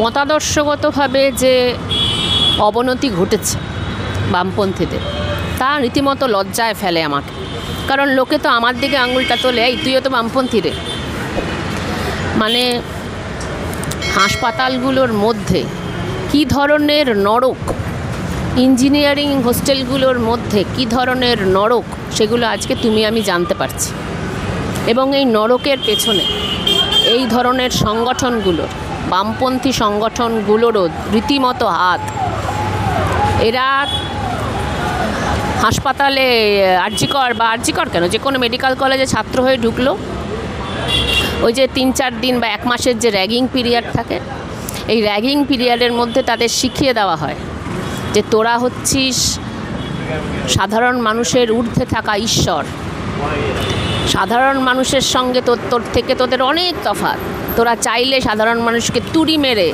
মতাদর্শগতভাবে যে অবনতি ঘটেছে বামপন্থীদের, তা রীতিমতো লজ্জায় ফেলে আমাকে। কারণ লোকে তো আমার দিকে আঙুলটা তোলে, এই তুইও তো বামপন্থী রে। মানে হাসপাতালগুলোর মধ্যে কী ধরনের নরক, ইঞ্জিনিয়ারিং হোস্টেলগুলোর মধ্যে কী ধরনের নরক, সেগুলো আজকে তুমি আমি জানতে পারছি। এবং এই নরকের পেছনে এই ধরনের সংগঠনগুলোর, বামপন্থী সংগঠনগুলোরও রীতিমতো হাত। এরা হাসপাতালে আরজিকর কেন, যে কোনো মেডিকেল কলেজে ছাত্র হয়ে ঢুকলো, ওই যে 3-4 দিন বা 1 মাসের যে র্যাগিং পিরিয়ড থাকে, এই র্যাগিং পিরিয়ডের মধ্যে তাদের শিখিয়ে দেওয়া হয় যে তোরা হচ্ছিস সাধারণ মানুষের ঊর্ধ্বে থাকা ঈশ্বর, সাধারণ মানুষের সঙ্গে তোর থেকে তোদের অনেক তফাৎ, তোরা চাইলে সাধারণ মানুষকে তুড়ি মেরে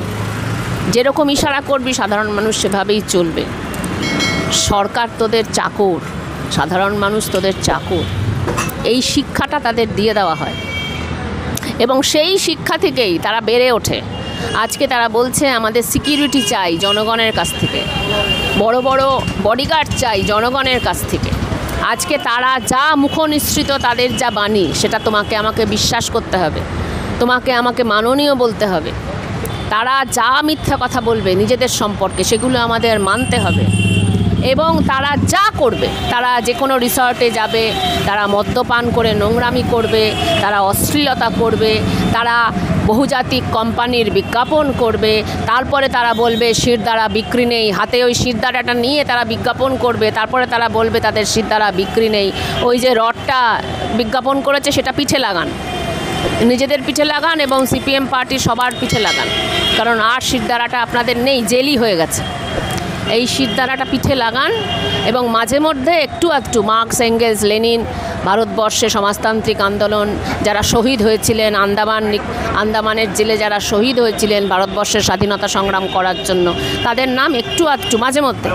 যেরকম ইশারা করবি সাধারণ মানুষ সেভাবেই চলবে। সরকার তোদের চাকর, সাধারণ মানুষ তোদের চাকর, এই শিক্ষাটা তাদের দিয়ে দেওয়া হয় এবং সেই শিক্ষা থেকেই তারা বেড়ে ওঠে। আজকে তারা বলছে আমাদের সিকিউরিটি চাই জনগণের কাছ থেকে, বড় বড় বডিগার্ড চাই জনগণের কাছ থেকে। আজকে তারা যা মুখনিসৃত তাদের যা বাণী, সেটা তোমাকে আমাকে বিশ্বাস করতে হবে, তোমাকে আমাকে মাননীয় বলতে হবে। তারা যা মিথ্যা কথা বলবে নিজেদের সম্পর্কে, সেগুলো আমাদের মানতে হবে। এবং তারা যা করবে, তারা যে কোনো রিসর্টে যাবে, তারা মদ্যপান করে নোংরামি করবে, তারা অশ্লীলতা করবে, তারা বহুজাতিক কোম্পানির বিজ্ঞাপন করবে, তারপরে তারা বলবে শিরদাঁড়া বিক্রি নেই, হাতে ওই শিরদাঁড়াটা নিয়ে তারা বিজ্ঞাপন করবে, তারপরে তারা বলবে তাদের শিরদাঁড়া বিক্রি নেই। ওই যে রডটা বিজ্ঞাপন করেছে সেটা পিঠে লাগান, নিজেদের পিঠে লাগান এবং সিপিএম পার্টির সবার পিঠে লাগান, কারণ আর শিরদাঁড়াটা আপনাদের নেই, জেলি হয়ে গেছে। এই শিরদাঁড়াটা পিঠে লাগান এবং মাঝে মধ্যে একটু একটু মার্কস, এঙ্গেলস, লেনিন, ভারতবর্ষে সমাজতান্ত্রিক আন্দোলন যারা শহীদ হয়েছিলেন, আন্দামানের জেলে যারা শহীদ হয়েছিলেন ভারতবর্ষের স্বাধীনতা সংগ্রাম করার জন্য, তাদের নাম একটু আধটু মাঝে মধ্যে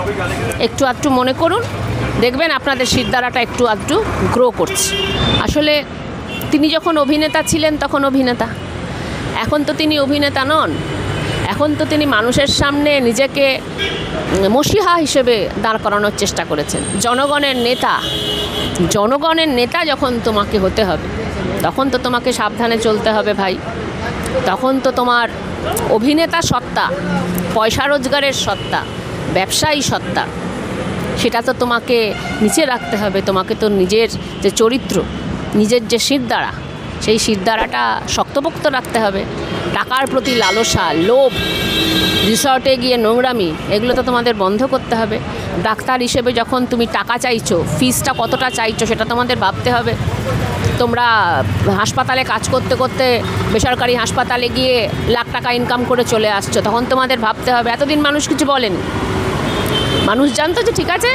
একটু আধটু মনে করুন, দেখবেন আপনাদের শিরদাঁড়াটা একটু আধটু গ্রো করছে। আসলে তিনি যখন অভিনেতা ছিলেন তখন অভিনেতা, এখন তো তিনি অভিনেতা নন, এখন তো তিনি মানুষের সামনে নিজেকে মসিহা হিসেবে দাঁড় করানোর চেষ্টা করেছেন। জনগণের নেতা যখন তোমাকে হতে হবে, তখন তো তোমাকে সাবধানে চলতে হবে ভাই। তখন তো তোমার অভিনেতা সত্তা, পয়সা রোজগারের সত্তা, ব্যবসায়ী সত্তা, সেটা তো তোমাকে নিচে রাখতে হবে। তোমাকে তো নিজের যে চরিত্র, নিজের যে শিরদাঁড়া, সেই শিরদাঁড়াটা শক্তপোক্ত রাখতে হবে। টাকার প্রতি লালসা, লোভ, রিসর্টে গিয়ে নোংরামি, এগুলো তো তোমাদের বন্ধ করতে হবে। ডাক্তার হিসেবে যখন তুমি টাকা চাইছো, ফিসটা কতটা চাইছো সেটা তোমাদের ভাবতে হবে। তোমরা হাসপাতালে কাজ করতে করতে বেসরকারি হাসপাতালে গিয়ে লাখ টাকা ইনকাম করে চলে আসছো, তখন তোমাদের ভাবতে হবে। এতদিন মানুষ কিছু বলেনি, মানুষ জানতো যে ঠিক আছে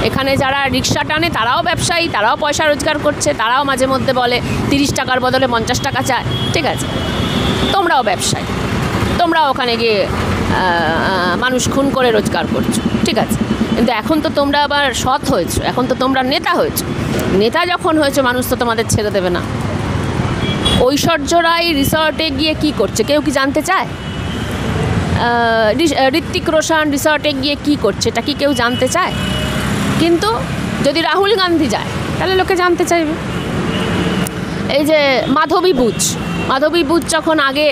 এখানে যারা রিক্সা টানে তারাও ব্যবসায়ী, তারাও পয়সা রোজগার করছে, তারাও মাঝে মধ্যে বলে 30 টাকার বদলে 50 টাকা চায়, ঠিক আছে, তোমরাও ব্যবসায়ী, তোমরাও ওখানে গিয়ে মানুষ খুন করে রোজগার করছো, ঠিক আছে। কিন্তু এখন তো তোমরা আবার সৎ হয়েছো, এখন তো তোমরা নেতা হয়েছো। নেতা যখন হয়েছো মানুষ তো তোমাদের ছেড়ে দেবে না। ঐশ্বর্য রায় রিসর্টে গিয়ে কি করছে কেউ কি জানতে চায়? ঋত্বিক রোশন রিসর্টে গিয়ে কি করছে এটা কি কেউ জানতে চায়? কিন্তু যদি রাহুল গান্ধী যায় তাহলে লোকে জানতে চাইবে। এই যে মাধবী বুচ যখন আগে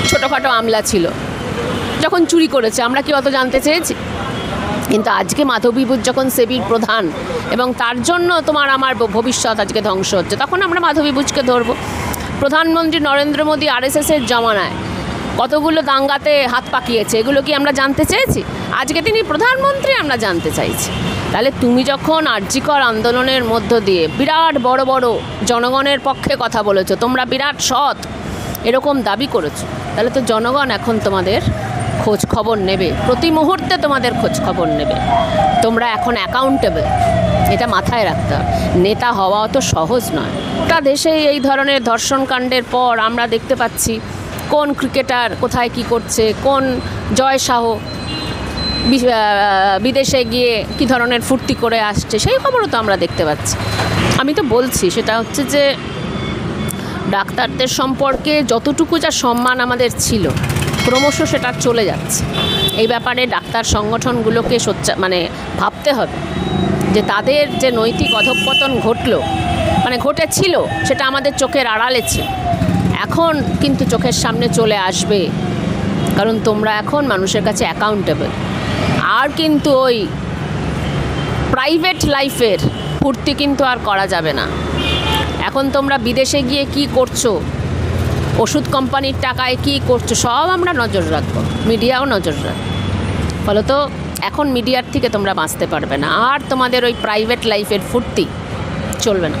ছোটোখাটো আমলা ছিল, যখন চুরি করেছে, আমরা কি অত জানতে চেয়েছি? কিন্তু আজকে মাধবী বুচ যখন সেবির প্রধান এবং তার জন্য তোমার আমার ভবিষ্যৎ আজকে ধ্বংস হচ্ছে, তখন আমরা মাধবী বুচকে ধরবো। প্রধানমন্ত্রী নরেন্দ্র মোদী আরএসএসের জমানায় কতগুলো দাঙ্গাতে হাত পাকিয়েছে, এগুলো কি আমরা জানতে চেয়েছি? আজকে তিনি প্রধানমন্ত্রী, আমরা জানতে চাইছি। তাহলে তুমি যখন আরজিকর আন্দোলনের মধ্য দিয়ে বিরাট বড় বড় জনগণের পক্ষে কথা বলেছো, তোমরা বিরাট সৎ এরকম দাবি করেছো, তাহলে তো জনগণ এখন তোমাদের খোঁজ খবর নেবে, প্রতি মুহূর্তে তোমাদের খোঁজ খবর নেবে। তোমরা এখন অ্যাকাউন্টেবল, এটা মাথায় রাখতে হবে। নেতা হওয়া তো সহজ নয়। গোটা দেশে এই ধরনের ধর্ষণকাণ্ডের পর আমরা দেখতে পাচ্ছি কোন ক্রিকেটার কোথায় কি করছে, কোন জয় শাহ বিদেশে গিয়ে কি ধরনের ফুর্তি করে আসছে, সেই খবরও তো আমরা দেখতে পাচ্ছি। আমি তো বলছি সেটা হচ্ছে যে ডাক্তারদের সম্পর্কে যতটুকু যা সম্মান আমাদের ছিল, ক্রমশ সেটা চলে যাচ্ছে। এই ব্যাপারে ডাক্তার সংগঠনগুলোকে মানে ভাবতে হবে যে তাদের যে নৈতিক অধঃপতন ঘটেছিল, সেটা আমাদের চোখের আড়ালে ছিল, এখন কিন্তু চোখের সামনে চলে আসবে, কারণ তোমরা এখন মানুষের কাছে অ্যাকাউন্টেবল। আর কিন্তু ওই প্রাইভেট লাইফের ফুর্তি কিন্তু আর করা যাবে না। এখন তোমরা বিদেশে গিয়ে কি করছো, ওষুধ কোম্পানির টাকায় কি করছো, সব আমরা নজর রাখবো, মিডিয়াও নজর রাখবে। ফলত এখন মিডিয়ার থেকে তোমরা বাঁচতে পারবে না, আর তোমাদের ওই প্রাইভেট লাইফের ফুর্তি চলবে না।